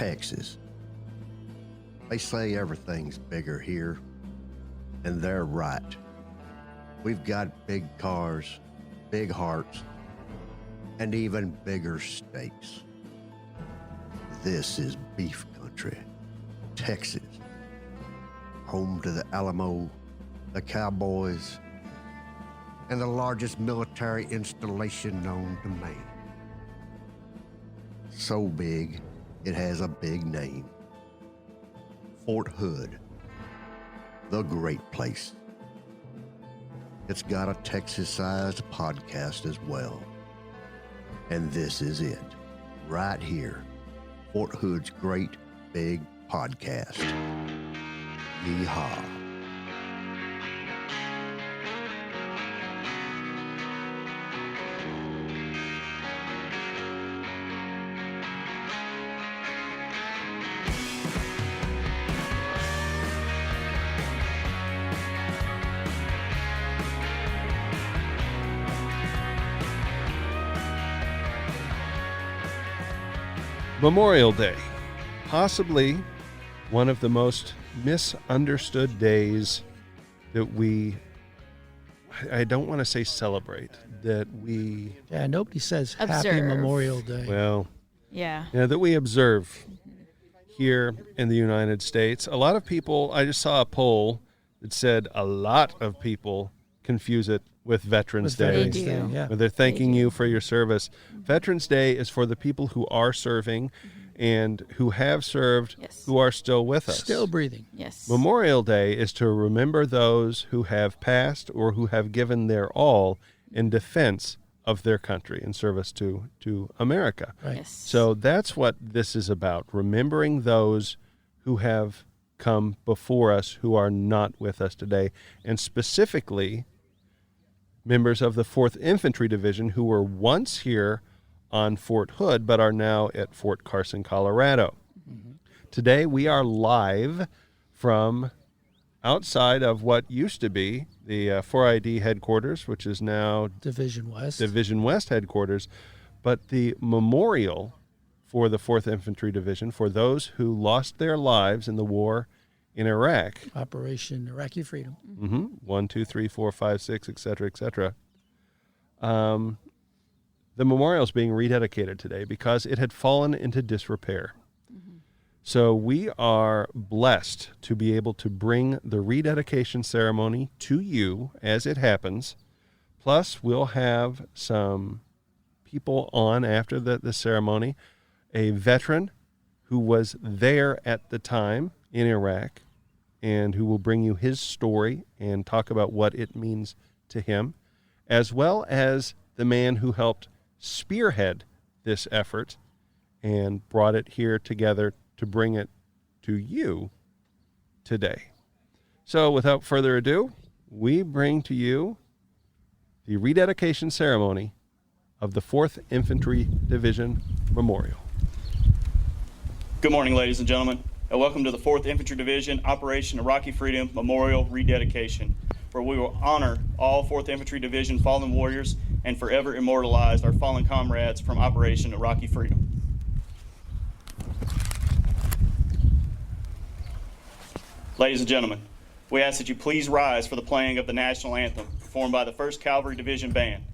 Texas. They say everything's bigger here, and they're right. We've got big cars, big hearts, and even bigger steaks. This is beef country, Texas, home to the Alamo, the Cowboys, and the largest military installation known to man. So big, it has a big name. Fort Hood, the great place. It's got a Texas-sized podcast as well. And this is it, right here, Fort Hood's great big podcast. Yeehaw. Memorial Day, possibly one of the most misunderstood days that I don't want to say celebrate, that we... Yeah, nobody says Happy Observe. Memorial Day. Well, Yeah. that we observe here in the United States. A lot of people, I just saw a poll that said a lot of people confuse it with Veterans Day. Veterans They Day, do. yeah. Where they're thanking you for your service. Veterans Day is for the people who are serving and who have served, Yes. who are still with us. Still breathing. Yes. Memorial Day is to remember those who have passed or who have given their all in defense of their country in service to America. Right. Yes. So that's what this is about, remembering those who have come before us who are not with us today, and specifically members of the 4th Infantry Division who were once here on Fort Hood but are now at Fort Carson, Colorado. Mm-hmm. Today we are live from outside of what used to be the 4ID headquarters, which is now Division West. Division West headquarters, but the memorial for the 4th Infantry Division for those who lost their lives in the war in Iraq. Operation Iraqi Freedom. 1, 2, 3, 4, 5, 6, et cetera, et cetera. The memorial is being rededicated today because it had fallen into disrepair. So we are blessed to be able to bring the rededication ceremony to you as it happens. Plus, we'll have some people on after the ceremony, a veteran who was there at the time in Iraq and who will bring you his story and talk about what it means to him, as well as the man who helped spearhead this effort and brought it here together to bring it to you today. So without further ado, we bring to you the rededication ceremony of the 4th Infantry Division Memorial. Good morning, ladies and gentlemen, and welcome to the 4th Infantry Division Operation Iraqi Freedom Memorial Rededication, where we will honor all 4th Infantry Division fallen warriors and forever immortalize our fallen comrades from Operation Iraqi Freedom. Ladies and gentlemen, we ask that you please rise for the playing of the national anthem performed by the First Cavalry Division Band.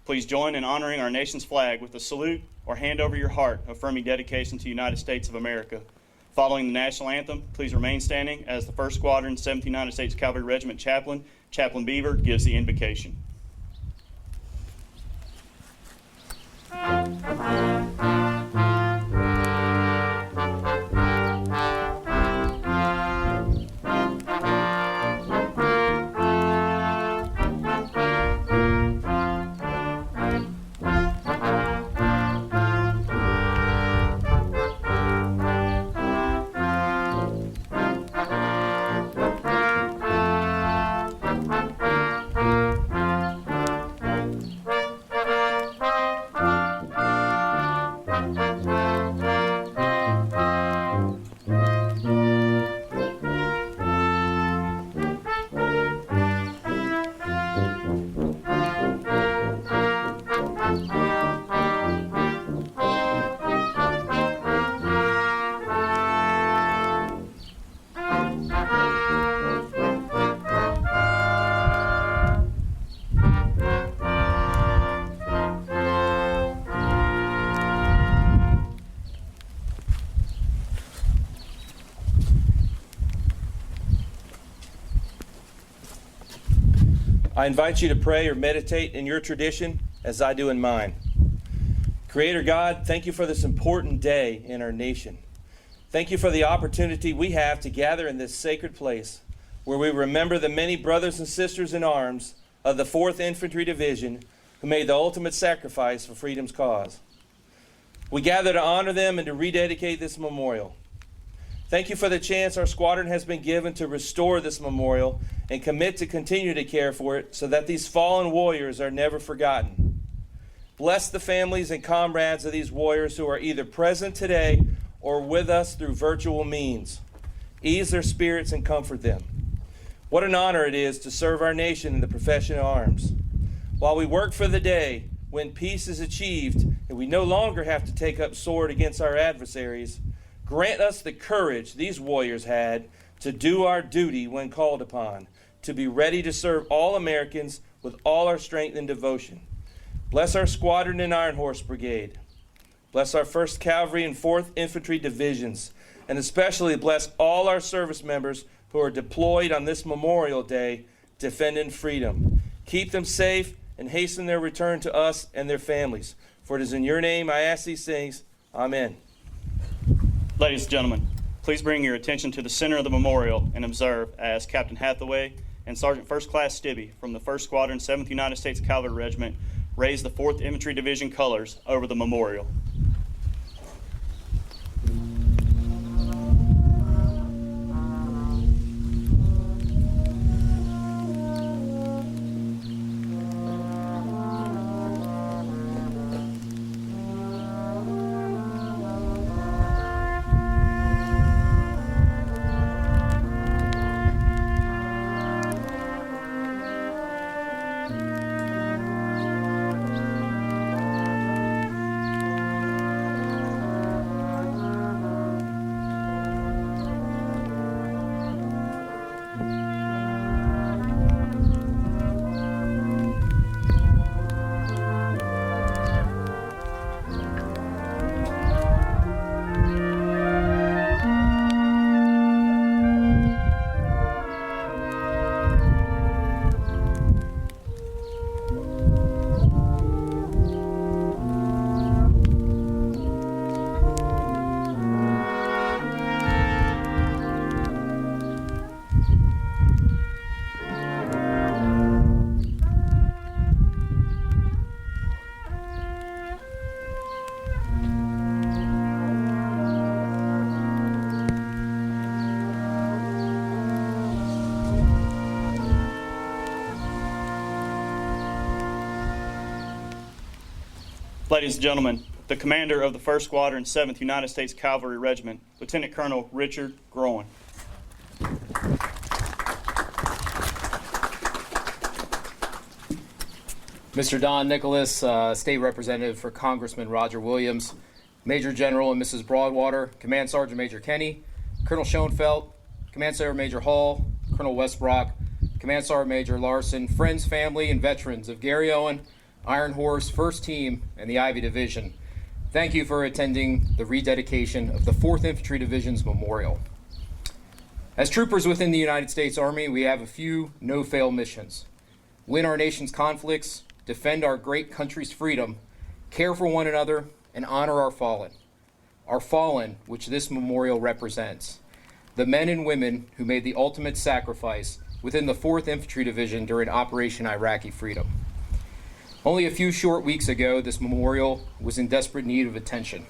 Please join in honoring our nation's flag with a salute or hand over your heart affirming dedication to the United States of America. Following the national anthem, please remain standing as the 1st Squadron, 17th United States Cavalry Regiment Chaplain, Chaplain Beaver, gives the invocation. I invite you to pray or meditate in your tradition as I do in mine. Creator God, thank you for this important day in our nation. Thank you for the opportunity we have to gather in this sacred place where we remember the many brothers and sisters in arms of the 4th Infantry Division who made the ultimate sacrifice for freedom's cause. We gather to honor them and to rededicate this memorial. Thank you for the chance our squadron has been given to restore this memorial and commit to continue to care for it so that these fallen warriors are never forgotten. Bless the families and comrades of these warriors who are either present today or with us through virtual means. Ease their spirits and comfort them. What an honor it is to serve our nation in the profession of arms. While we work for the day when peace is achieved and we no longer have to take up sword against our adversaries, grant us the courage these warriors had to do our duty when called upon, to be ready to serve all Americans with all our strength and devotion. Bless our squadron and Iron Horse Brigade. Bless our 1st Cavalry and 4th Infantry Divisions, and especially bless all our service members who are deployed on this Memorial Day defending freedom. Keep them safe and hasten their return to us and their families. For it is in your name I ask these things. Amen. Ladies and gentlemen, please bring your attention to the center of the memorial and observe as Captain Hathaway and Sergeant First Class Stibbe from the 1st Squadron, 7th United States Cavalry Regiment raise the 4th Infantry Division colors over the memorial. Ladies and gentlemen, the commander of the 1st Squadron, 7th United States Cavalry Regiment, Lieutenant Colonel Richard Groen. Mr. Don Nicholas, State Representative for Congressman Roger Williams, Major General and Mrs. Broadwater, Command Sergeant Major Kenny, Colonel Schoenfeld, Command Sergeant Major Hall, Colonel Westbrock, Command Sergeant Major Larson, friends, family, and veterans of GARRYOWEN, Iron Horse, 1st Team, and the Ivy Division. Thank you for attending the rededication of the 4th Infantry Division's memorial. As troopers within the United States Army, we have a few no-fail missions. Win our nation's conflicts, defend our great country's freedom, care for one another, and honor our fallen. Our fallen, which this memorial represents. The men and women who made the ultimate sacrifice within the 4th Infantry Division during Operation Iraqi Freedom. Only a few short weeks ago, this memorial was in desperate need of attention.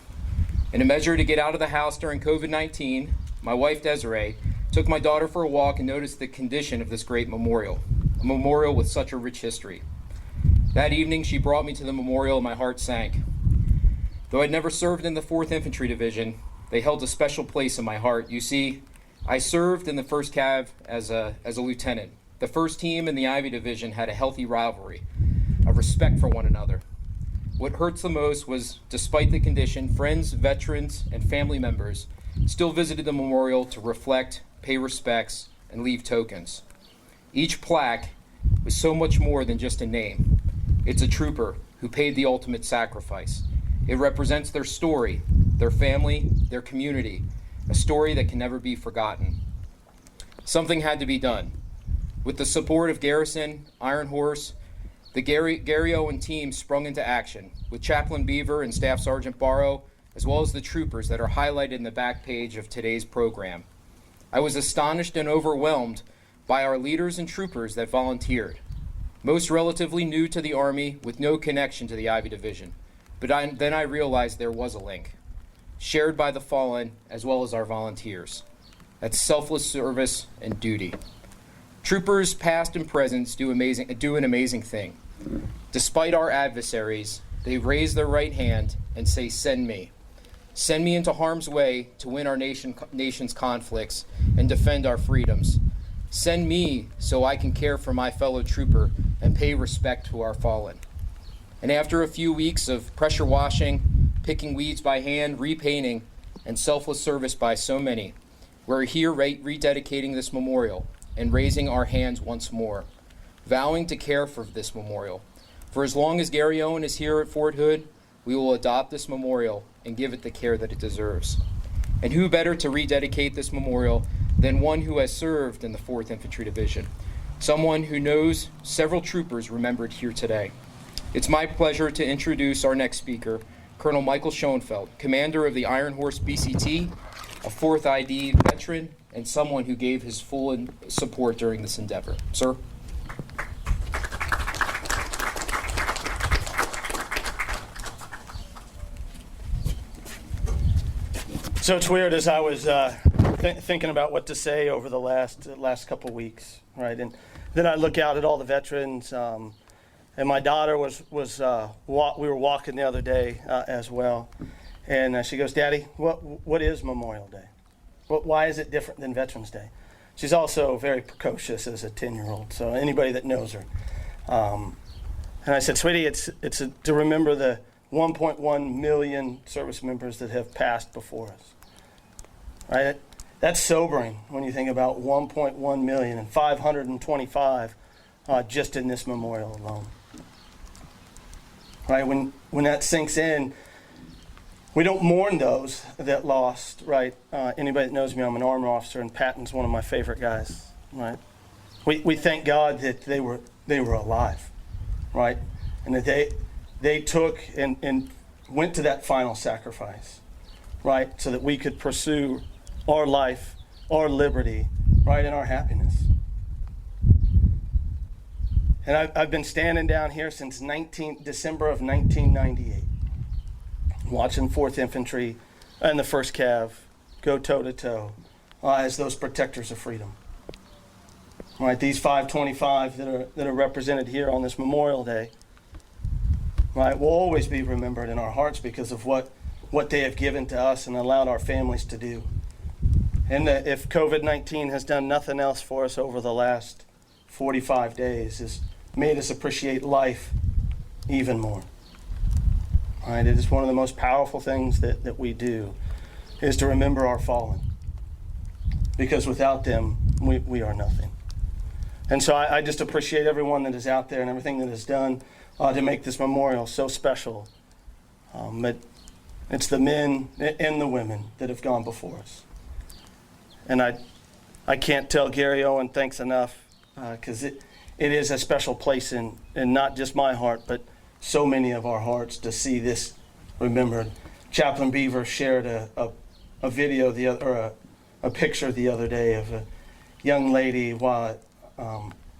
In a measure to get out of the house during COVID-19, my wife Desiree took my daughter for a walk and noticed the condition of this great memorial, a memorial with such a rich history. That evening, she brought me to the memorial and my heart sank. Though I'd never served in the 4th Infantry Division, they held a special place in my heart. You see, I served in the 1st Cav as a lieutenant. The 1st Team and the Ivy Division had a healthy rivalry, a respect for one another. What hurts the most was, despite the condition, friends, veterans, and family members still visited the memorial to reflect, pay respects, and leave tokens. Each plaque was so much more than just a name. It's a trooper who paid the ultimate sacrifice. It represents their story, their family, their community, a story that can never be forgotten. Something had to be done. With the support of Garrison, Iron Horse, the GARRYOWEN team sprung into action, with Chaplain Beaver and Staff Sergeant Barrow, as well as the troopers that are highlighted in the back page of today's program. I was astonished and overwhelmed by our leaders and troopers that volunteered, most relatively new to the Army with no connection to the Ivy Division. But then I realized there was a link, shared by the fallen as well as our volunteers. That's selfless service and duty. Troopers past and present do an amazing thing. Despite our adversaries, they raise their right hand and say, "Send me. Send me into harm's way to win our nation's conflicts and defend our freedoms. Send me so I can care for my fellow trooper and pay respect to our fallen." And after a few weeks of pressure washing, picking weeds by hand, repainting, and selfless service by so many, we're here rededicating this memorial and raising our hands once more, vowing to care for this memorial. For as long as GARRYOWEN is here at Fort Hood, we will adopt this memorial and give it the care that it deserves. And who better to rededicate this memorial than one who has served in the 4th Infantry Division, someone who knows several troopers remembered here today. It's my pleasure to introduce our next speaker, Colonel Michael Schoenfeld, commander of the Iron Horse BCT, a 4th ID veteran, and someone who gave his full support during this endeavor. Sir? So it's weird, as I was thinking about what to say over the last couple weeks, right? And then I look out at all the veterans, and my daughter we were walking the other day as well, and she goes, "Daddy, what is Memorial Day? Why is it different than Veterans Day?" She's also very precocious as a 10-year-old, so anybody that knows her. And I said, "Sweetie, it's to remember the 1.1 million service members that have passed before us." Right? That's sobering when you think about 1.1 million and 525 just in this memorial alone. Right? When that sinks in, we don't mourn those that lost, right? Anybody that knows me, I'm an armor officer, and Patton's one of my favorite guys, right? We thank God that they were alive, right? And that they took and went to that final sacrifice, right? So that we could pursue our life, our liberty, right, and our happiness. And I've been standing down here since December of 1998, watching 4th Infantry and the First Cav go toe-to-toe as those protectors of freedom. Right, these 525 that are represented here on this Memorial Day, right, will always be remembered in our hearts because of what they have given to us and allowed our families to do. And if COVID-19 has done nothing else for us over the last 45 days, has made us appreciate life even more. Right? It is one of the most powerful things that we do, is to remember our fallen. Because without them, we are nothing. And so I just appreciate everyone that is out there and everything that is done to make this memorial so special. But it's the men and the women that have gone before us. And I can't tell GARRYOWEN thanks enough, because it is a special place in not just my heart, but so many of our hearts to see this remembered. Chaplain Beaver shared a video a picture the other day of a young lady while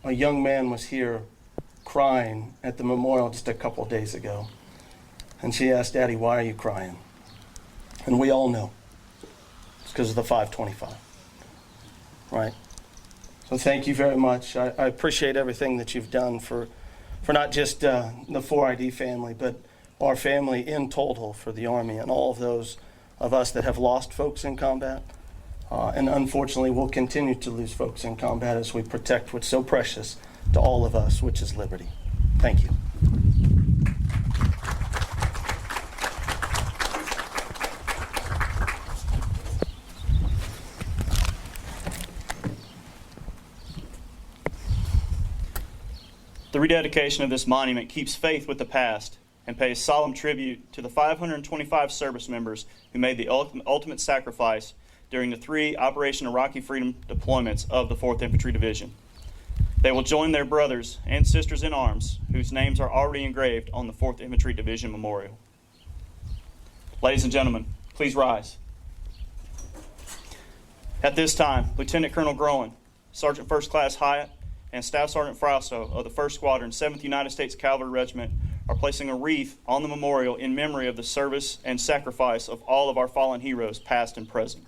a young man was here crying at the memorial just a couple of days ago. And she asked, "Daddy, why are you crying?" And we all know it's because of the 525. Right? So thank you very much. I appreciate everything that you've done for not just the 4ID family, but our family in total, for the Army and all of those of us that have lost folks in combat. And unfortunately, we'll continue to lose folks in combat as we protect what's so precious to all of us, which is liberty. Thank you. The rededication of this monument keeps faith with the past and pays solemn tribute to the 525 service members who made the ultimate sacrifice during the 3 Operation Iraqi Freedom deployments of the 4th Infantry Division. They will join their brothers and sisters in arms whose names are already engraved on the 4th Infantry Division Memorial. Ladies and gentlemen, please rise. At this time, Lieutenant Colonel Groen, Sergeant First Class Hyatt, and Staff Sergeant Frausto of the 1st Squadron, 7th United States Cavalry Regiment are placing a wreath on the memorial in memory of the service and sacrifice of all of our fallen heroes, past and present.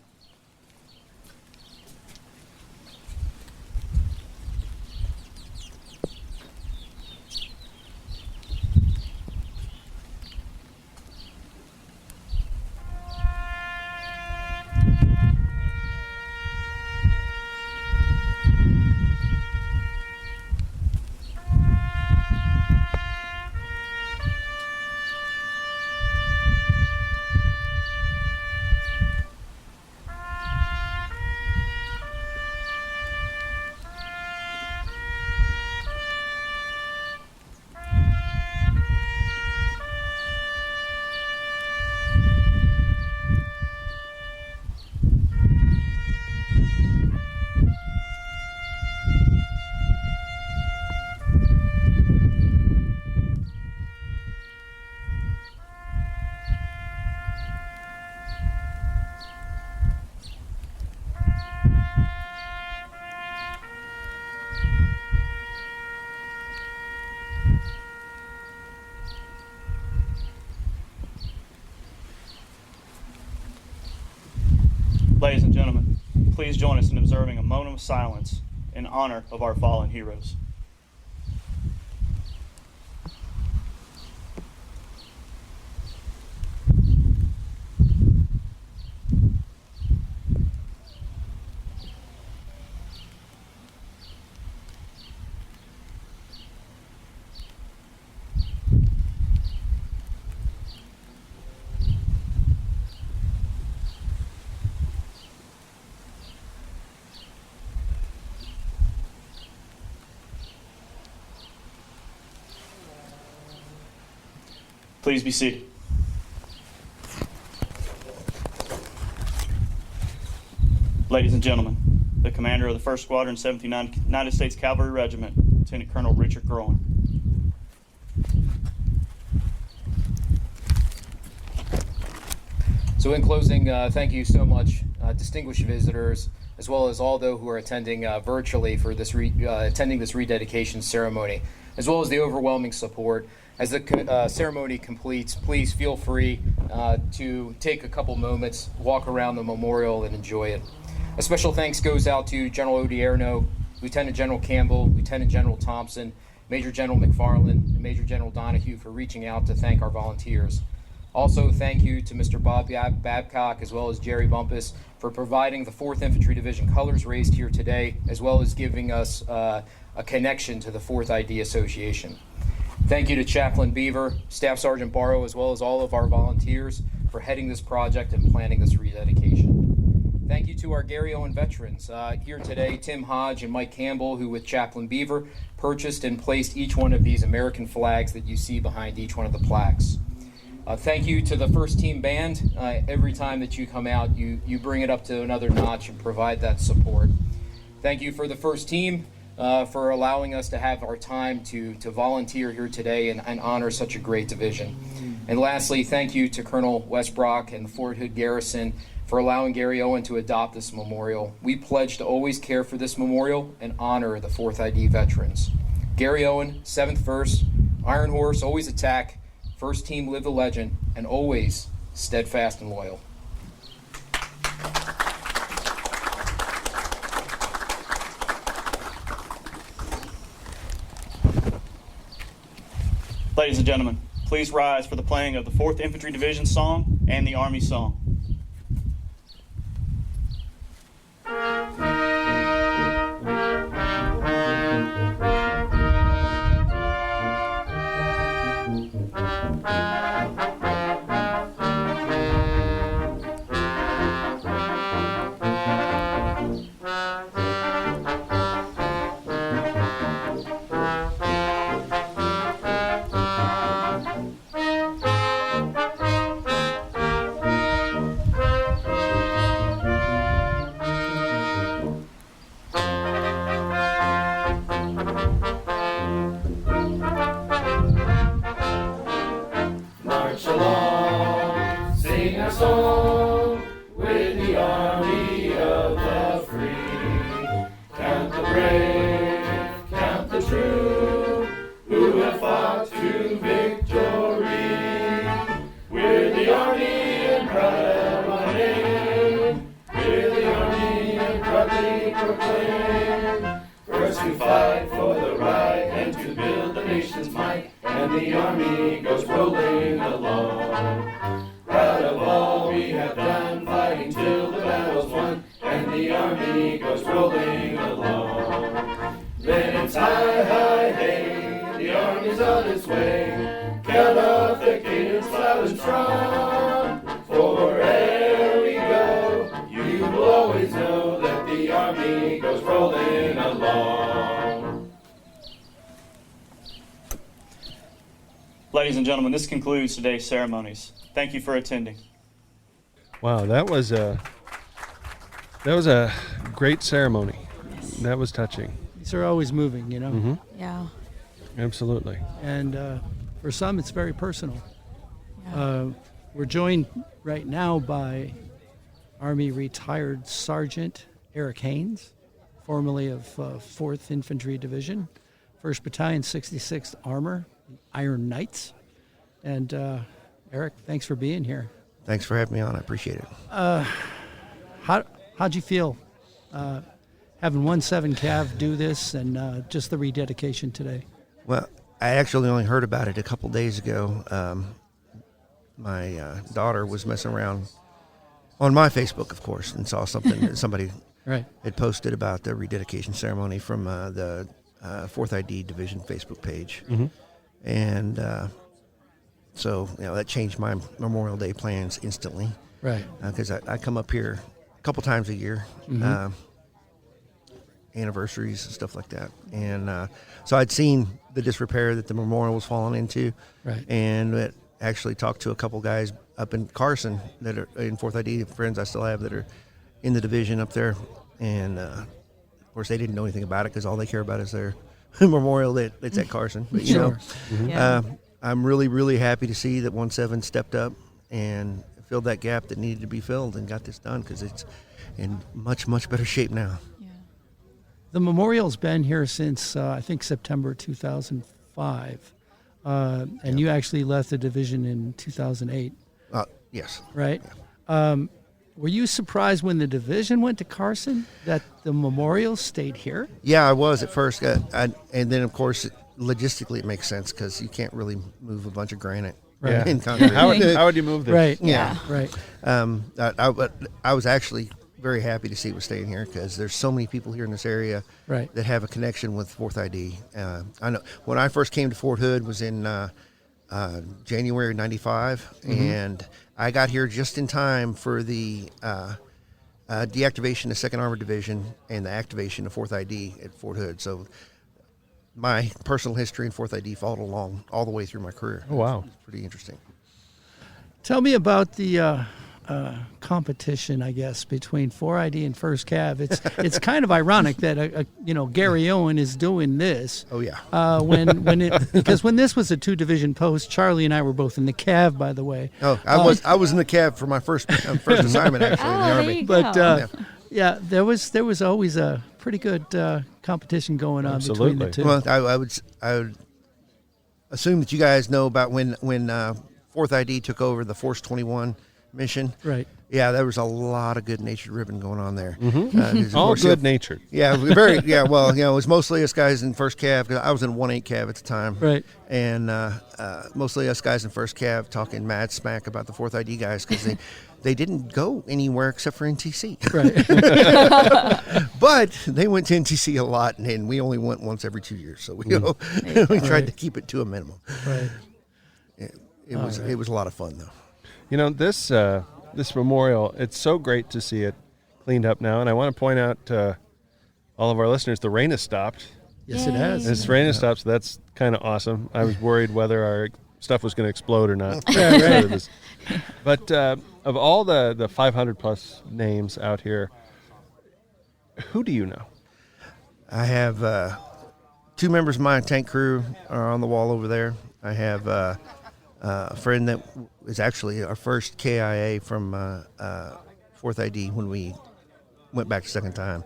Ladies and gentlemen, please join us in observing a moment of silence in honor of our fallen heroes. Please be seated. Ladies and gentlemen, the commander of the 1st Squadron, 7th United States Cavalry Regiment, Lieutenant Colonel Richard Groen. So in closing, thank you so much, distinguished visitors, as well as all those who are attending virtually for this attending this rededication ceremony, as well as the overwhelming support. As the ceremony completes, please feel free to take a couple moments, walk around the memorial, and enjoy it. A special thanks goes out to General Odierno, Lieutenant General Campbell, Lieutenant General Thompson, Major General McFarland, and Major General Donahue for reaching out to thank our volunteers. Also, thank you to Mr. Bob Babcock as well as Jerry Bumpus for providing the 4th Infantry Division colors raised here today, as well as giving us a connection to the 4th ID Association. Thank you to Chaplain Beaver, Staff Sergeant Barrow, as well as all of our volunteers for heading this project and planning this rededication. Thank you to our GARRYOWEN veterans here today, Tim Hodge and Mike Campbell, who with Chaplain Beaver purchased and placed each one of these American flags that you see behind each one of the plaques. Thank you to the First Team Band. Every time that you come out, you bring it up to another notch and provide that support. Thank you for the First Team for allowing us to have our time to volunteer here today and honor such a great division. And lastly, thank you to Colonel Westbrock and the Fort Hood Garrison for allowing GARRYOWEN to adopt this memorial. We pledge to always care for this memorial and honor the 4th ID veterans. GARRYOWEN, 7th Verse, Iron Horse, always attack, First Team live the legend, and always steadfast and loyal. Ladies and gentlemen, please rise for the playing of the 4th Infantry Division song and the Army song. song with the army of the free. Count the brave, count the true, who have fought to victory. We're the army and proud of our name. We're the army and proudly proclaim. First we fight for the right and to build the nation's might, and the army goes rolling along. Proud of all we have done, fighting till the battle's won, and the army goes rolling along. Then it's hi, hi, hey, the army's on its way. Count off the cadence loud and strong. For wherever we go, you will always know that the army goes rolling along. Ladies and gentlemen, this concludes today's ceremonies. Thank you for attending. Wow, that was a great ceremony. That was touching. These are always moving, you know. Mm-hmm. Yeah. Absolutely. And for some, it's very personal. We're joined right now by Army retired Sergeant Eric Haynes, formerly of 4th Infantry Division, 1st Battalion, 66th Armor, Iron Knights. And Eric, thanks for being here. Thanks for having me on. I appreciate it. How'd you feel having 1/7 Cav do this and just the rededication today? Well, I actually only heard about it a couple days ago. My daughter was messing around on my Facebook, of course, and saw something that somebody Right. had posted about the rededication ceremony from the 4th ID Division Facebook page. Mm-hmm. And so, that changed my Memorial Day plans instantly. Right. Because I come up here a couple times a year, anniversaries and stuff like that. And so I'd seen the disrepair that the memorial was falling into. Right. And it actually talked to a couple guys up in Carson that are in 4th ID, friends I still have that are in the division up there. And, of course, they didn't know anything about it because all they care about is their memorial that's at Carson. But, you know, Yeah. I'm really, really happy to see that 1/7 stepped up and filled that gap that needed to be filled and got this done because it's in much, much better shape now. The memorial's been here since, I think, September 2005. And you actually left the division in 2008. Yes. Right? Were you surprised when the division went to Carson that the memorial stayed here? Yeah, I was at first. And then, of course, logistically it makes sense because you can't really move a bunch of granite Right. in concrete. How would you move this? Right. Yeah. Right. I was actually very happy to see it was staying here because there's so many people here in this area Right. that have a connection with 4th ID. I know when I first came to Fort Hood was in January '95, and I got here just in time for the deactivation of 2nd Armored Division and the activation of 4th ID at Fort Hood. So my personal history in 4th ID followed along all the way through my career. Oh, wow. It's pretty interesting. Tell me about the competition, I guess, between 4ID and First Cav. It's kind of ironic that GARRYOWEN is doing this. Oh yeah. Because when this was a 2-division post, Charlie and I were both in the Cav, by the way. Oh, I was in the cab for my first assignment actually in the there Army. you But go. yeah, there was always a pretty good competition going on between the two. Well, I would assume that you guys know about when 4th ID took over the Force 21 mission. Right. Yeah, there was a lot of good-natured ribbing going on there. All good-natured. Yeah, very. Yeah, well, it was mostly us guys in First Cav because I was in 1/8 Cav at the time. Right. And mostly us guys in First Cav talking mad smack about the 4th ID guys because they didn't go anywhere except for NTC. Right. But they went to NTC a lot, and we only went once every 2 years, so we tried to keep it to a minimum. Right. It was a lot of fun though. This memorial, it's so great to see it cleaned up now. And I want to point out to all of our listeners, the rain has stopped. Yes, it has. It's rain has stopped, so that's kind of awesome. I was worried whether our stuff was going to explode or not. Yeah, right. But of all the 500 plus names out here, who do you know? I have 2 members of my tank crew are on the wall over there. I have a friend that was actually our first KIA from 4th ID when we went back the second time.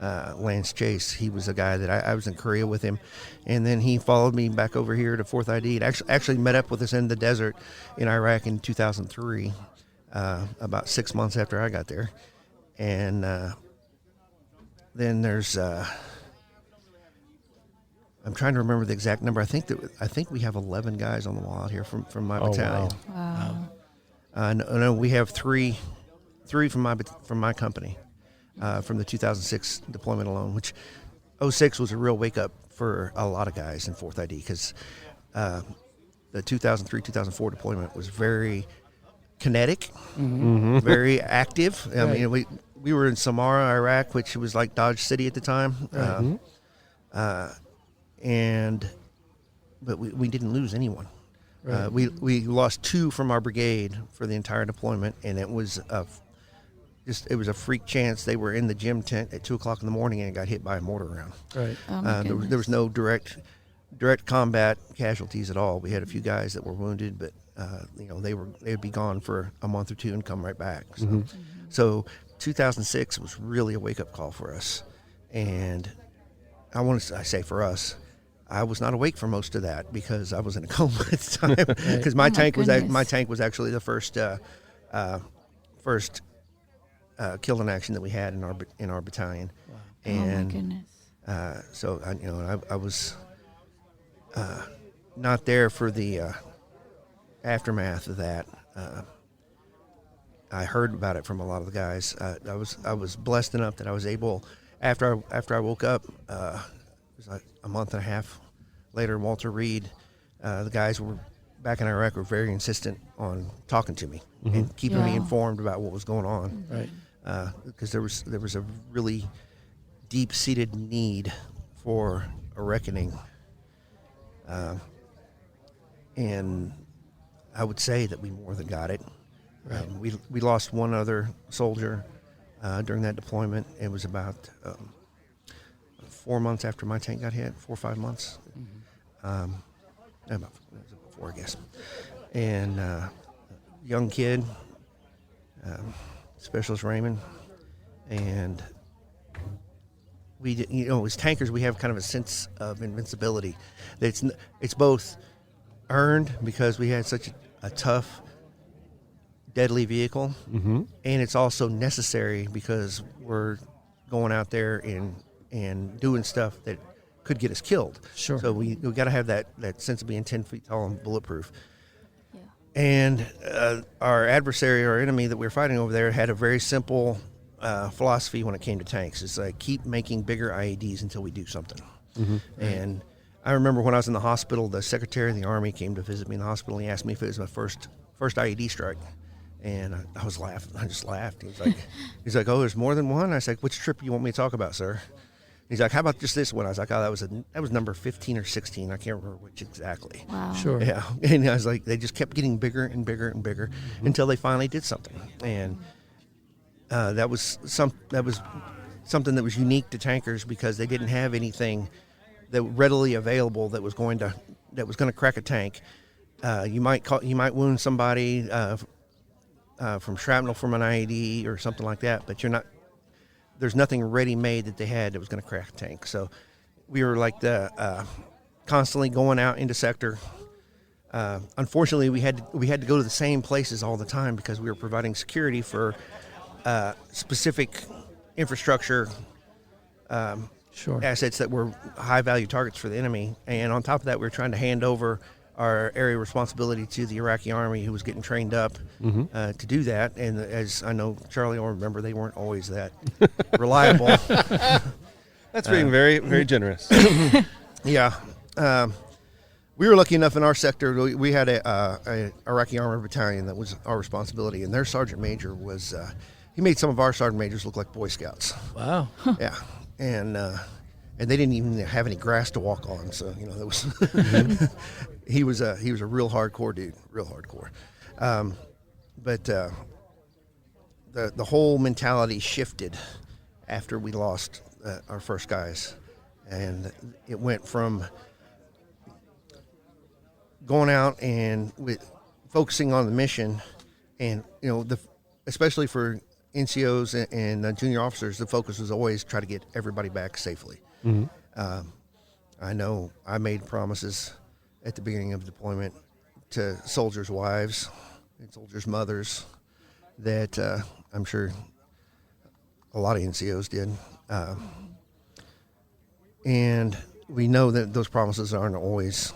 Lance Chase, he was a guy that I was in Korea with him, and then he followed me back over here to 4th ID. It actually met up with us in the desert in Iraq in 2003, about 6 months after I got there. And then there's I'm trying to remember the exact number. I think we have 11 guys on the wall out here from my battalion. Wow. No, we have three from my company. From the 2006 deployment alone, which 06 was a real wake-up for a lot of guys in 4th ID, because the 2003-2004 deployment was very kinetic, very active. I mean, we were in Samarra, Iraq, which was like Dodge City at the time, but we didn't lose anyone. Right. We lost 2 from our brigade for the entire deployment, and it was it was a freak chance. They were in the gym tent at 2:00 in the morning and got hit by a mortar round. Right. Oh my There goodness. was no direct combat casualties at all. We had a few guys that were wounded, but they would be gone for a month or two and come right back. So 2006 was really a wake up call for us, and I say for us. I was not awake for most of that because I was in a coma at the time. Because my tank was actually the first killed in action that we had in our battalion. Oh And my goodness. so I was not there for the aftermath of that. I heard about it from a lot of the guys. I was blessed enough that I was able, after I woke up, it was like a month and a half later, Walter Reed, the guys were back in Iraq were very insistent on talking to me and keeping me informed about what was going on. Right. Because there was a really deep-seated need for a reckoning, and I would say that we more than got it. Right. We lost one other soldier during that deployment. It was about 4 months after my tank got hit, 4 or 5 months. About 4, I guess. And young kid, Specialist Raymond, and we did, as tankers, we have kind of a sense of invincibility. It's both earned because we had such a tough, deadly vehicle, and it's also necessary because we're going out there and doing stuff that could get us killed. Sure. So we got to have that sense of being 10 feet tall and bulletproof. Yeah. And our adversary, our enemy that we were fighting over there, had a very simple philosophy when it came to tanks. It's like, keep making bigger IEDs until we do something. And I remember when I was in the hospital, the Secretary of the Army came to visit me in the hospital. And he asked me if it was my first IED strike. And I was laughing. I just laughed. He's like, oh, there's more than one? I was like, which trip you want me to talk about, sir? He's like, how about just this one? I was like, oh, that was number 15 or 16. I can't remember which exactly. Wow. Sure. Yeah. And I was like, they just kept getting bigger and bigger and bigger until they finally did something. And that was something that was unique to tankers because they didn't have anything that readily available that was going to crack a tank. You might wound somebody from shrapnel from an IED or something like that, but there's nothing ready-made that they had that was going to crack a tank. So we were like constantly going out into sector. Unfortunately, we had to go to the same places all the time because we were providing security for specific infrastructure Sure. assets that were high-value targets for the enemy. And on top of that, we were trying to hand over our area responsibility to the Iraqi Army, who was getting trained up to do that. And as I know Charlie will remember, they weren't always that reliable. That's being very, very generous. Yeah. We were lucky enough in our sector, we had a Iraqi Army battalion that was our responsibility, and their sergeant major was, he made some of our sergeant majors look like Boy Scouts. Wow. Yeah. And they didn't even have any grass to walk on, so that was he was a real hardcore dude, real hardcore. But the whole mentality shifted after we lost our first guys, and it went from going out and focusing on the mission, and especially for NCOs and junior officers, the focus was always try to get everybody back safely. I know I made promises at the beginning of deployment to soldiers' wives and soldiers' mothers that I'm sure a lot of NCOs did. And we know that those promises aren't always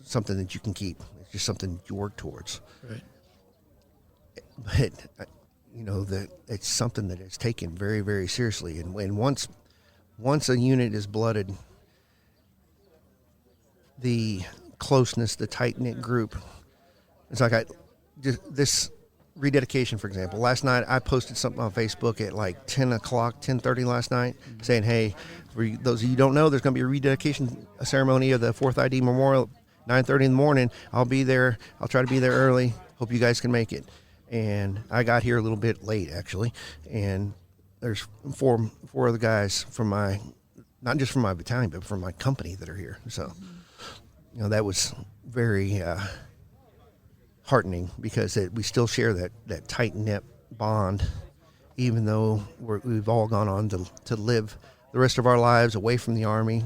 something that you can keep. It's just something you work towards. Right. But that it's something that is taken very, very seriously. And once a unit is blooded, the closeness, the tight-knit group, it's like this rededication, for example. Last night I posted something on Facebook at like 10:30 last night saying, hey, for those of you who don't know, there's going to be a rededication ceremony of the 4th ID Memorial, 9:30 in the morning. I'll be there. I'll try to be there early. Hope you guys can make it. And I got here a little bit late, actually. And there's four other guys from not just from my battalion, but from my company that are here. So, that was very heartening because we still share that tight-knit bond, even though we've all gone on to live the rest of our lives away from the Army.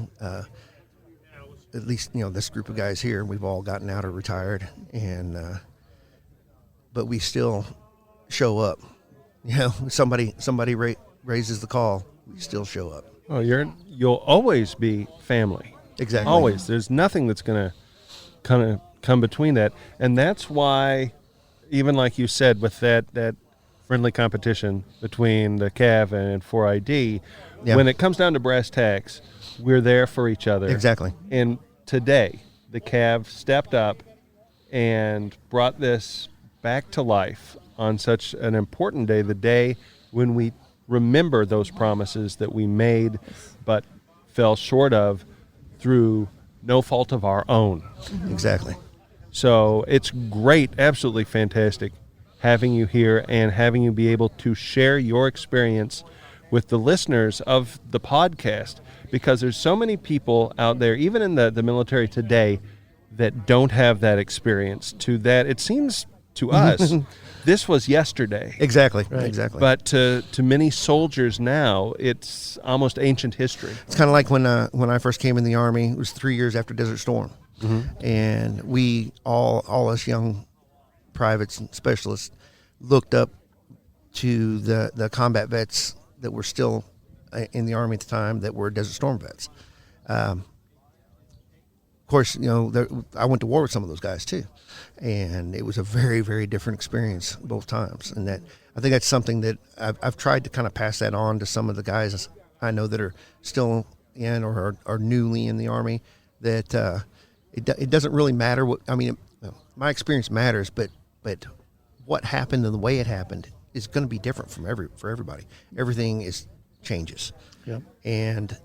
At least, this group of guys here, we've all gotten out or retired, and but we still show up. Somebody raises the call, we still show up. Oh, you'll always be family. Exactly. Always. There's nothing that's going to kind of come between that. And that's why, even like you said, with that friendly competition between the Cav and 4ID, when it comes down to brass tacks, we're there for each other. Exactly. And today, the Cav stepped up and brought this back to life on such an important day, the day when we remember those promises that we made but fell short of through no fault of our own. Exactly. So it's great, absolutely fantastic having you here and having you be able to share your experience with the listeners of the podcast, because there's so many people out there, even in the military today, that don't have that experience. It seems to us, this was yesterday. Exactly. Right. Exactly. But to many soldiers now, it's almost ancient history. It's kind of like when I first came in the Army. It was 3 years after Desert Storm, and we all us young privates and specialists looked up to the combat vets that were still in the Army at the time that were Desert Storm vets. Of course, I went to war with some of those guys too, and it was a very, very different experience both times. And I think that's something that I've tried to kind of pass that on to some of the guys I know that are still in or are newly in the Army. That it doesn't really matter my experience matters, but what happened and the way it happened is going to be different for everybody. Everything changes. Yep. And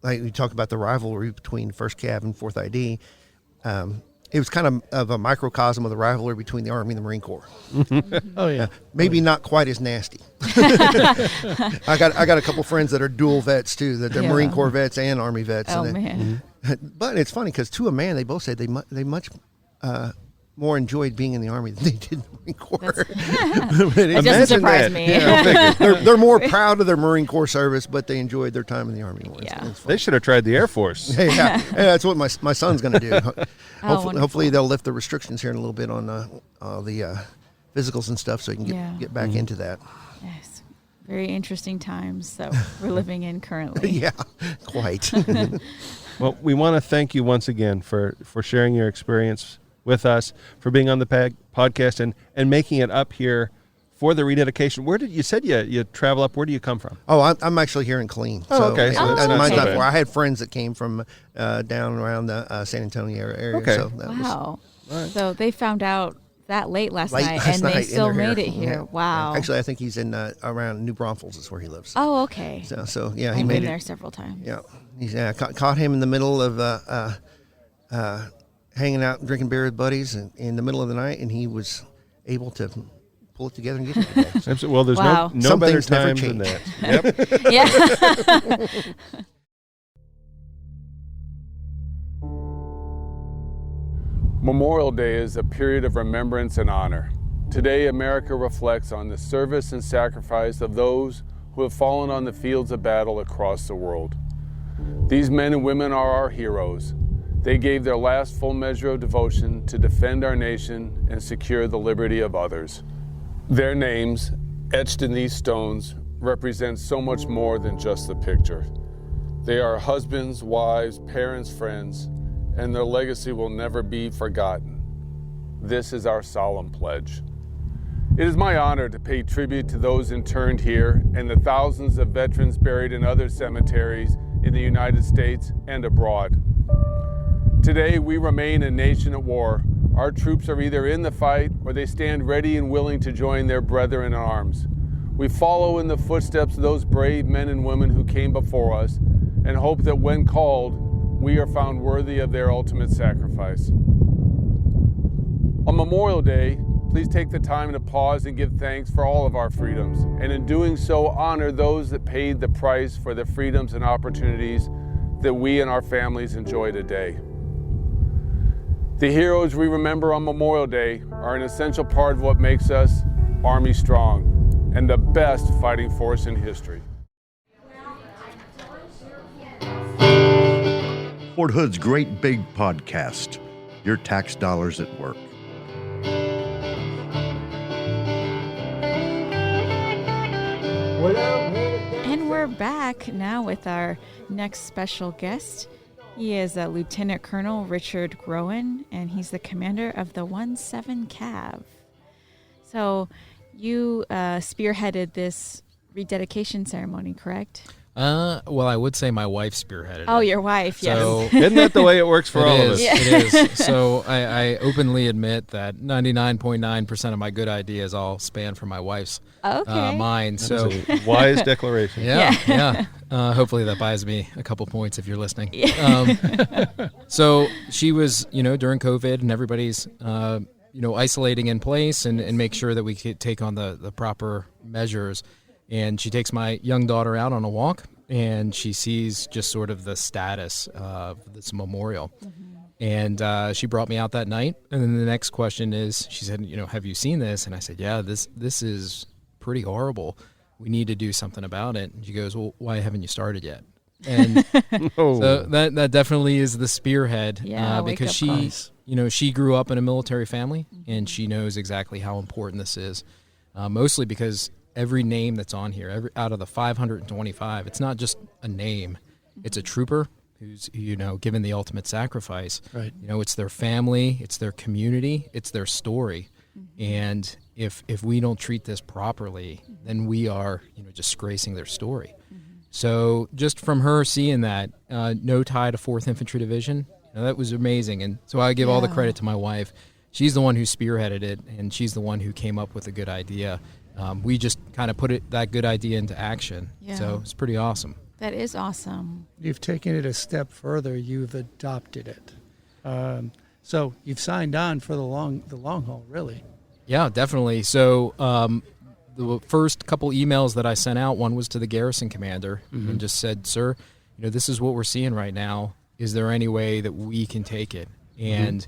like we talked about the rivalry between First Cav and 4th ID, it was kind of a microcosm of the rivalry between the Army and the Marine Corps. Oh yeah. Maybe not quite as nasty. I got a couple friends that are dual vets too, that they're Marine Corps vets and Army vets. Oh, man. But it's funny because to a man, they both said they much more enjoyed being in the Army than they did in the Marine Corps. It doesn't surprise me. They're more proud of their Marine Corps service, but they enjoyed their time in the Army more. Yeah. They should have tried the Air Force. Yeah, that's what my son's going to do. Hopefully wonderful. they'll lift the restrictions here in a little bit on the physicals and stuff, so he can get back into that. Yes. Very interesting times that we're living in currently. Yeah, quite. Well, we want to thank you once again for sharing your experience with us, for being on the podcast and making it up here for the rededication. Where did you said you travel up? Where do you come from? Oh, I'm actually here in Killeen. Oh, okay. So that's not mine's too not bad. far. I had friends that came from down around the San Antonio area. Okay. So that Wow. Right. So they found out that late last Late night, last and they night, and still they're made here. it here. Yeah. Wow. Actually, I think he's in around New Braunfels is where he lives. Oh, okay. So yeah, he I've made been it. there several times. Yeah, he's caught him in the middle of hanging out and drinking beer with buddies in the middle of the night, and he was able to pull it together and get here today. Absolutely. Well, there's Wow. no Some better things never time than change. that. Yep. Yeah. Memorial Day is a period of remembrance and honor. Today, America reflects on the service and sacrifice of those who have fallen on the fields of battle across the world. These men and women are our heroes. They gave their last full measure of devotion to defend our nation and secure the liberty of others. Their names, etched in these stones, represent so much more than just the picture. They are husbands, wives, parents, friends, and their legacy will never be forgotten. This is our solemn pledge. It is my honor to pay tribute to those interned here and the thousands of veterans buried in other cemeteries in the United States and abroad. Today, we remain a nation at war. Our troops are either in the fight or they stand ready and willing to join their brethren in arms. We follow in the footsteps of those brave men and women who came before us and hope that when called, we are found worthy of their ultimate sacrifice. On Memorial Day, please take the time to pause and give thanks for all of our freedoms, and in doing so, honor those that paid the price for the freedoms and opportunities that we and our families enjoy today. The heroes we remember on Memorial Day are an essential part of what makes us Army strong and the best fighting force in history. Fort Hood's Great Big Podcast, your tax dollars at work. And we're back now with our next special guest. He is Lieutenant Colonel Richard GARRYOWEN, and he's the commander of the 17 Cav. So you spearheaded this rededication ceremony, correct? Well, I would say my wife spearheaded Oh, it. your wife, yes. So, Isn't that the way it works for all of us? Yeah. It is. So I openly admit that 99.9% of my good ideas all span from my wife's mind. So wise declaration. Yeah. Hopefully that buys me a couple points if you're listening. So she was, during COVID and everybody's, isolating in place and make sure that we could take on the proper measures. And she takes my young daughter out on a walk, and she sees just sort of the status of this memorial. Mm-hmm. And she brought me out that night. And then the next question is, she said, have you seen this? And I said, yeah, this is pretty horrible. We need to do something about it. And she goes, well, why haven't you started yet? And so that definitely is the spearhead, because she grew up in a military family, mm-hmm. and she knows exactly how important this is, mostly because every name that's on here, out of the 525, it's not just a name. Mm-hmm. It's a trooper who's, given the ultimate sacrifice. Right. It's their family, it's their community, it's their story. Mm-hmm. And if we don't treat this properly, mm-hmm. then we are, disgracing their story. Mm-hmm. So just from her seeing that, no tie to 4th Infantry Division, that was amazing. And so I give all the credit to my wife. She's the one who spearheaded it, and she's the one who came up with a good idea. We just kind of put that good idea into action. Yeah. So it's pretty awesome. That is awesome. You've taken it a step further. You've adopted it. So you've signed on for the long haul, really. Yeah, definitely. So the first couple emails that I sent out, one was to the garrison commander, mm-hmm. and just said, sir, this is what we're seeing right now. Is there any way that we can take it? And,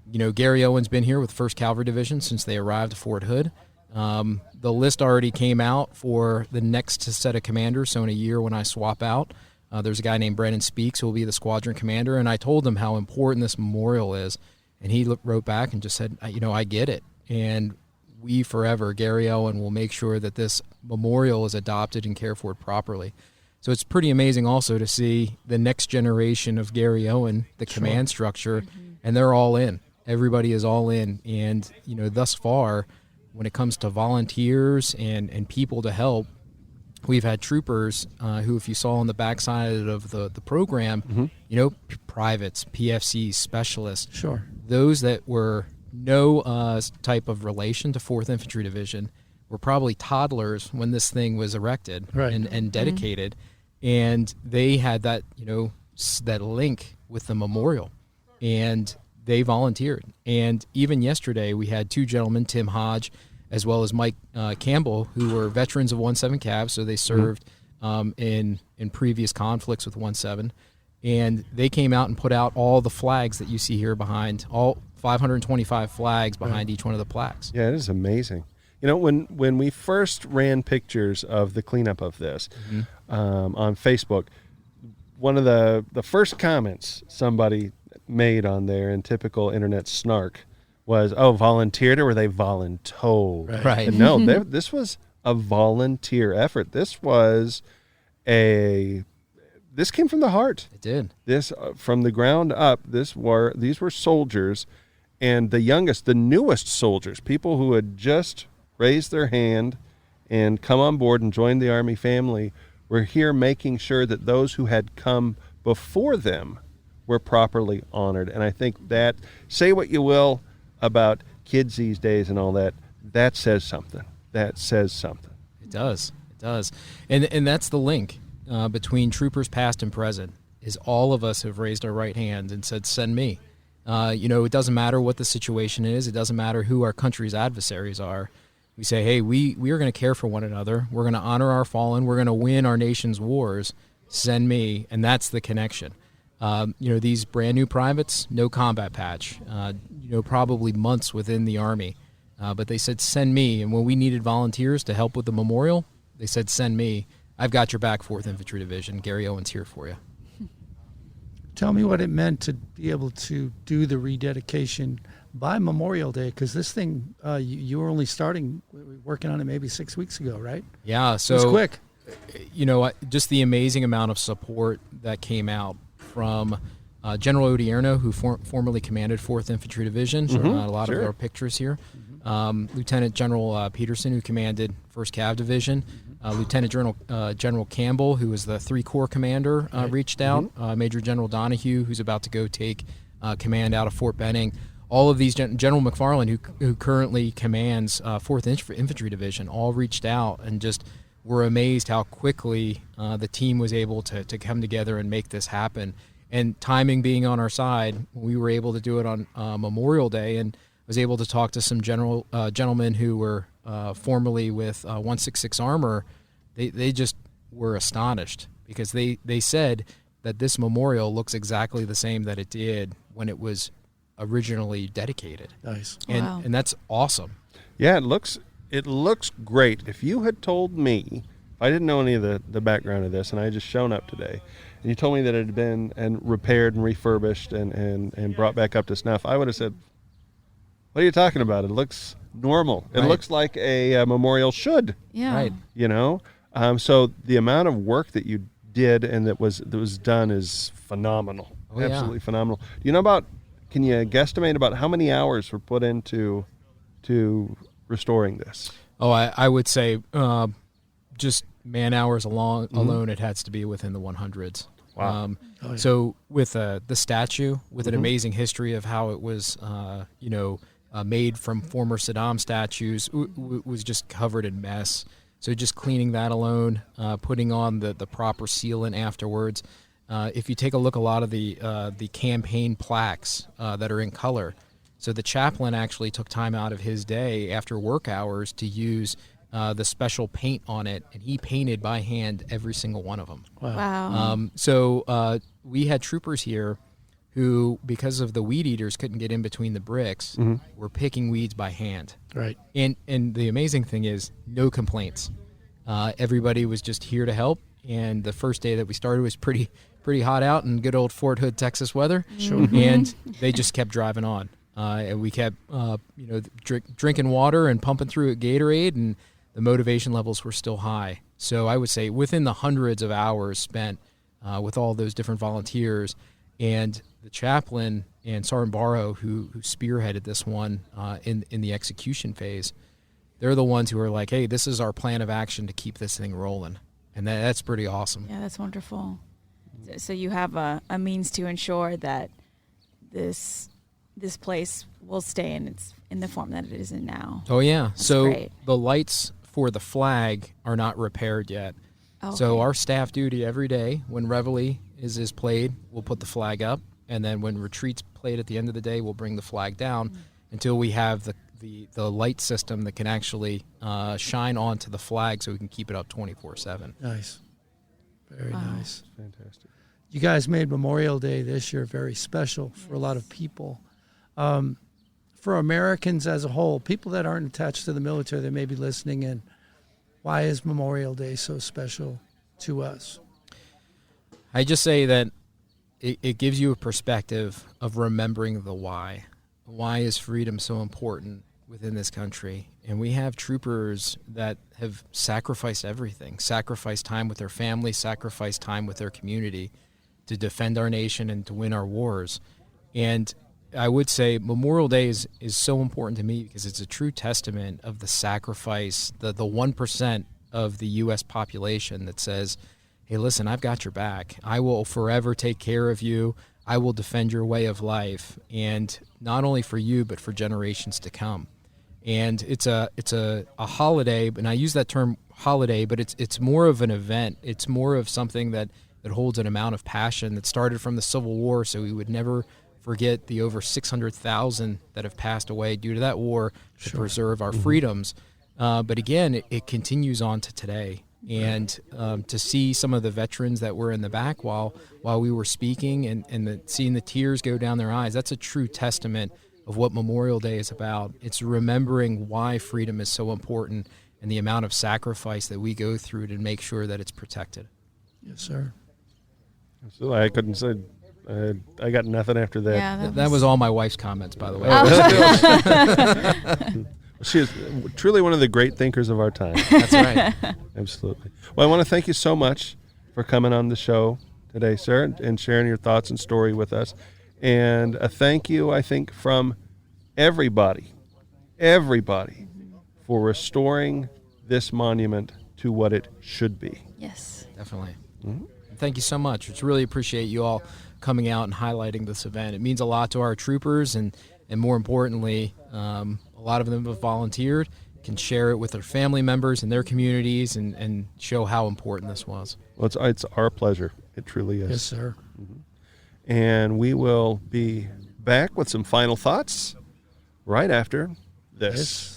GARRYOWEN's been here with First Cavalry Division since they arrived at Fort Hood. The list already came out for the next set of commanders. So in a year when I swap out, there's a guy named Brennan Speaks who will be the squadron commander. And I told him how important this memorial is. And he wrote back and just said, I get it. And we forever, GARRYOWEN, will make sure that this memorial is adopted and cared for properly. So it's pretty amazing also to see the next generation of GARRYOWEN, the command structure, mm-hmm. and they're all in. Everybody is all in. And, thus far, when it comes to volunteers and people to help, we've had troopers who, if you saw on the backside of the program, mm-hmm. Privates, PFCs, specialists, sure, those that were no type of relation to 4th Infantry Division were probably toddlers when this thing was erected, right. and dedicated, mm-hmm. and they had that that link with the memorial, and they volunteered. And even yesterday, we had two gentlemen, Tim Hodge, as well as Mike Campbell, who were veterans of 17 Cav, so they served in previous conflicts with 17, and they came out and put out all the flags that you see here behind, all 525 flags behind each one of the plaques. Yeah, it is amazing. You know, when we first ran pictures of the cleanup of this on Facebook, one of the first comments somebody made on there in typical internet snark was, "Oh, volunteered, or were they voluntold?" Right. And no, this was a volunteer effort. This came from the heart. It did. This from the ground up. These were soldiers, and the newest soldiers, people who had just raised their hand and come on board and joined the Army family, were here making sure that those who had come before them were properly honored. And I think that, say what you will about kids these days and all that, that says something. That says something. It does. It does. And that's the link between troopers past and present, is all of us have raised our right hand and said, send me. It doesn't matter what the situation is. It doesn't matter who our country's adversaries are. We say, hey, we are going to care for one another. We're going to honor our fallen. We're going to win our nation's wars. Send me. And that's the connection. These brand new privates, no combat patch, probably months within the Army. But they said, send me. And when we needed volunteers to help with the memorial, they said, send me. I've got your back, 4th Infantry Division. Garryowen's here for you. Tell me what it meant to be able to do the rededication by Memorial Day, because this thing, you were only working on it maybe 6 weeks ago, right? Yeah, so it was quick. Just the amazing amount of support that came out from General Odierno, who formerly commanded 4th Infantry Division. A lot of our pictures here. Lieutenant General Peterson, who commanded 1st Cav Division. Lieutenant General Campbell, who was the 3 Corps commander, reached out. Major General Donahue, who's about to go take command out of Fort Benning. All of these, General McFarland, who currently commands 4th Infantry Division, all reached out and just were amazed how quickly the team was able to come together and make this happen. And timing being on our side, we were able to do it on Memorial Day, and was able to talk to some gentlemen who were formerly with 166 Armor. They just were astonished, because they said that this memorial looks exactly the same that it did when it was originally dedicated. Nice. And that's awesome. Yeah, it looks great. If you had told me, I didn't know any of the background of this, and I had just shown up today, and you told me that it had been repaired and refurbished and brought back up to snuff, I would have said, what are you talking about? It looks normal. It looks like a memorial should. Yeah. Right. So the amount of work that you did and that was done is phenomenal. Oh, absolutely phenomenal. Do you know can you guesstimate about how many hours were put into restoring this? Oh, I would say just man hours alone, it has to be within the 100s. Wow. So with the statue, with an amazing history of how it was, made from former Saddam statues, was just covered in mess. So just cleaning that alone, putting on the proper sealant afterwards. If you take a look, a lot of the campaign plaques that are in color. So the chaplain actually took time out of his day after work hours to use the special paint on it, and he painted by hand every single one of them. Wow. So we had troopers here who, because of the weed eaters couldn't get in between the bricks, were picking weeds by hand. Right. And the amazing thing is, no complaints. Everybody was just here to help. And the first day that we started was pretty hot out in good old Fort Hood, Texas weather. Sure. And they just kept driving on. And we kept, drinking water and pumping through at Gatorade, and the motivation levels were still high. So I would say within the hundreds of hours spent with all those different volunteers, and the chaplain and Sergeant Barrow, who spearheaded this one in the execution phase, they're the ones who are like, hey, this is our plan of action to keep this thing rolling. And that's pretty awesome. Yeah, that's wonderful. So you have a means to ensure that this place will stay in the form that it is in now. Oh, yeah. That's so great. The lights for the flag are not repaired yet. Okay. So our staff duty every day, when Reveille is played, we'll put the flag up. And then when retreat's played at the end of the day, we'll bring the flag down until we have the light system that can actually shine onto the flag so we can keep it up 24/7. Nice. Very nice. Fantastic. You guys made Memorial Day this year very special for a lot of people. for Americans as a whole, people that aren't attached to the military that may be listening in, why is Memorial Day so special to us? I just say that it gives you a perspective of remembering the why. Why is freedom so important within this country? And we have troopers that have sacrificed everything, sacrificed time with their family, sacrificed time with their community to defend our nation and to win our wars. And I would say Memorial Day is so important to me because it's a true testament of the sacrifice, the 1% of the U.S. population that says, hey, listen, I've got your back. I will forever take care of you. I will defend your way of life, and not only for you, but for generations to come. And it's a holiday, and I use that term holiday, but it's more of an event. It's more of something that holds an amount of passion that started from the Civil War, so we would never forget the over 600,000 that have passed away due to that war to preserve our freedoms. But again, it continues on to today. And to see some of the veterans that were in the back while we were speaking and seeing the tears go down their eyes, that's a true testament of what Memorial Day is about. It's remembering why freedom is so important and the amount of sacrifice that we go through to make sure that it's protected. Yes, sir. So I couldn't say. I got nothing after that. Yeah, that was all my wife's comments, by the way. She is truly one of the great thinkers of our time. That's right. Absolutely. Well, I want to thank you so much for coming on the show today, sir, and sharing your thoughts and story with us. And a thank you, I think, from everybody, for restoring this monument to what it should be. Yes. Definitely. Mm-hmm. Thank you so much. It's really appreciate you all coming out and highlighting this event. It means a lot to our troopers, and more importantly, a lot of them have volunteered, can share it with their family members and their communities and show how important this was. Well, it's our pleasure. It truly is. Yes, sir. Mm-hmm. And we will be back with some final thoughts right after this.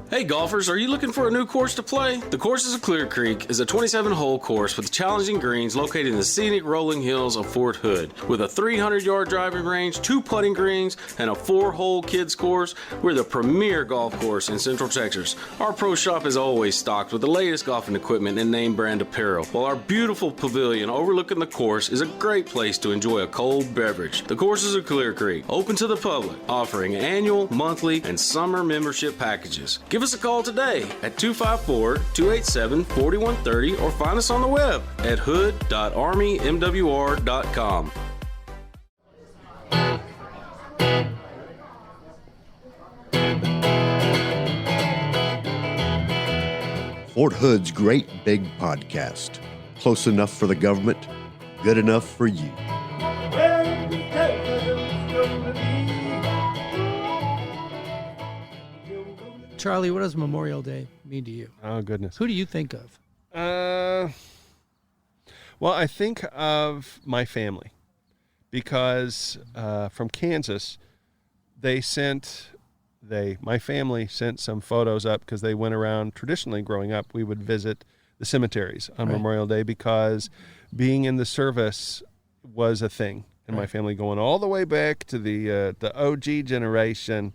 Hey golfers, are you looking for a new course to play? The Courses of Clear Creek is a 27-hole course with challenging greens located in the scenic rolling hills of Fort Hood. With a 300-yard driving range, 2 putting greens, and a 4-hole kids course, we're the premier golf course in Central Texas. Our pro shop is always stocked with the latest golfing equipment and name brand apparel, while our beautiful pavilion overlooking the course is a great place to enjoy a cold beverage. The Courses of Clear Creek, open to the public, offering annual, monthly, and summer membership packages. Give us a call today at 254-287-4130 or find us on the web at hood.armymwr.com. Fort Hood's Great Big Podcast. Close enough for the government, good enough for you. Charlie, what does Memorial Day mean to you? Oh, goodness. Who do you think of? Well, I think of my family because from Kansas, my family sent some photos up because they went around. Traditionally, growing up, we would visit the cemeteries on Memorial Day because being in the service was a thing in my family, going all the way back to the OG generation,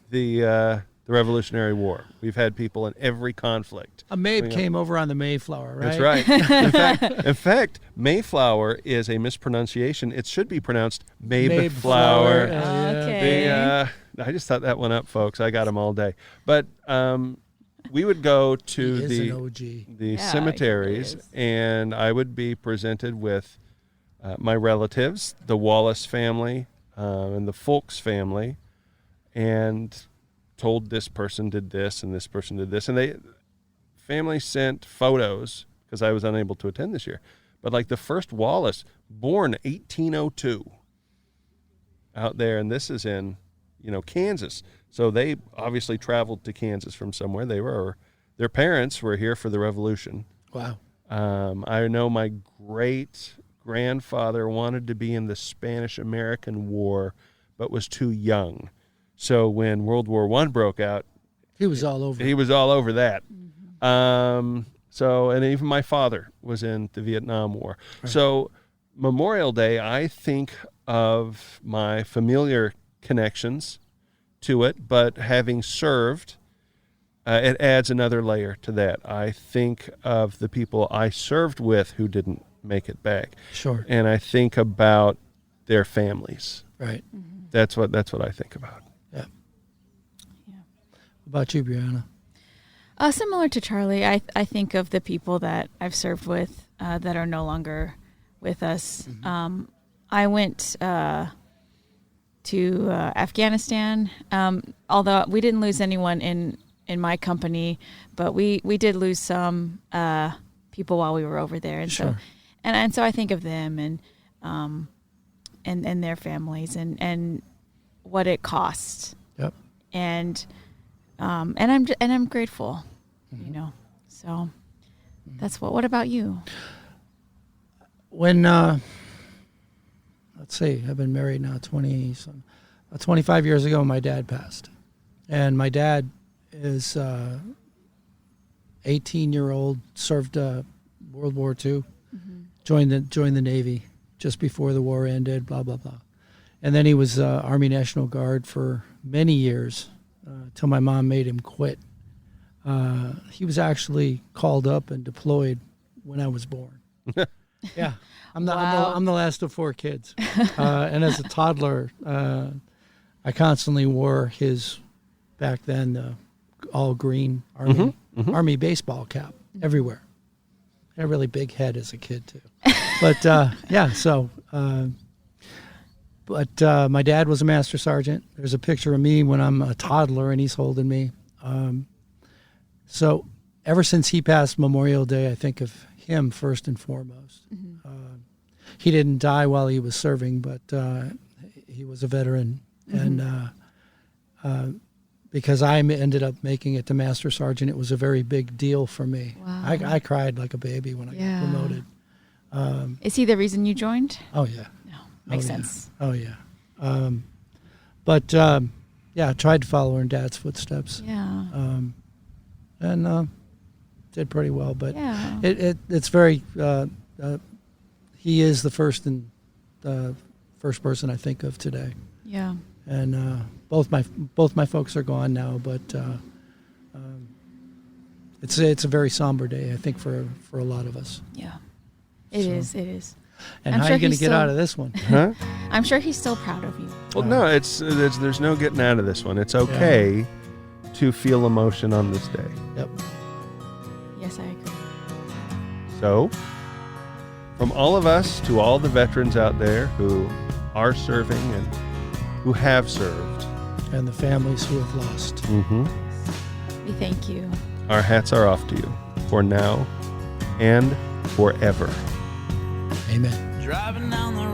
the Revolutionary War. We've had people in every conflict. A Mabe came over on the Mayflower, right? That's right. In fact, Mayflower is a mispronunciation. It should be pronounced Mayflower. Okay. I just thought that one up, folks. I got them all day. But we would go to the cemeteries, and I would be presented with my relatives, the Wallace family and the Folks family, and told this person did this and this person did this. And they family sent photos because I was unable to attend this year. But like the first Wallace, born 1802 out there, and this is in, Kansas. So they obviously traveled to Kansas from somewhere. Their parents were here for the Revolution. Wow. I know my great grandfather wanted to be in the Spanish-American War, but was too young. So when World War I broke out, he was all over. He was all over that. Mm-hmm. And even my father was in the Vietnam War. Right. So Memorial Day, I think of my familiar connections to it, but having served, it adds another layer to that. I think of the people I served with who didn't make it back. Sure. And I think about their families. Right. That's what I think about. Yeah. What about you, Brianna? Similar to Charlie, I think of the people that I've served with that are no longer with us. I went to Afghanistan, although we didn't lose anyone in my company, but we did lose some people while we were over there, and Sure. so I think of them and their families and what it costs. Yep. And I'm grateful, you know. So that's what about you? When let's see, I've been married now 25 years ago. My dad passed, and my dad is 18-year-old, served World War II, joined the Navy just before the war ended. Blah blah blah, and then he was Army National Guard for many years till my mom made him quit. He was actually called up and deployed when I was born. Yeah, I'm the last of 4 kids, and as a toddler, I constantly wore his back then all green Army baseball cap everywhere. I had a really big head as a kid too, but yeah. So, but my dad was a master sergeant. There's a picture of me when I'm a toddler and he's holding me. So, ever since he passed Memorial Day, I think of him first and foremost. He didn't die while he was serving, but he was a veteran, and because I ended up making it to Master Sergeant, it was a very big deal for me. Wow. I cried like a baby when I got promoted. Is he the reason you joined? Oh yeah, No, makes sense. Oh yeah, but yeah, I tried to follow in Dad's footsteps. Yeah. And did pretty well, but Yeah. it's very. He is the first person I think of today. Yeah. And both my folks are gone now, but it's a very somber day, I think, for a lot of us. Yeah. It is. And I'm how sure are you going to he's get still- out of this one? Huh? I'm sure he's still proud of you. Well, no, there's no getting out of this one. It's okay to feel emotion on this day. Yep. Yes, I agree. So, from all of us to all the veterans out there who are serving and who have served, And the families who have lost. We thank you. our hats are off to you for now and forever. Amen. Driving down the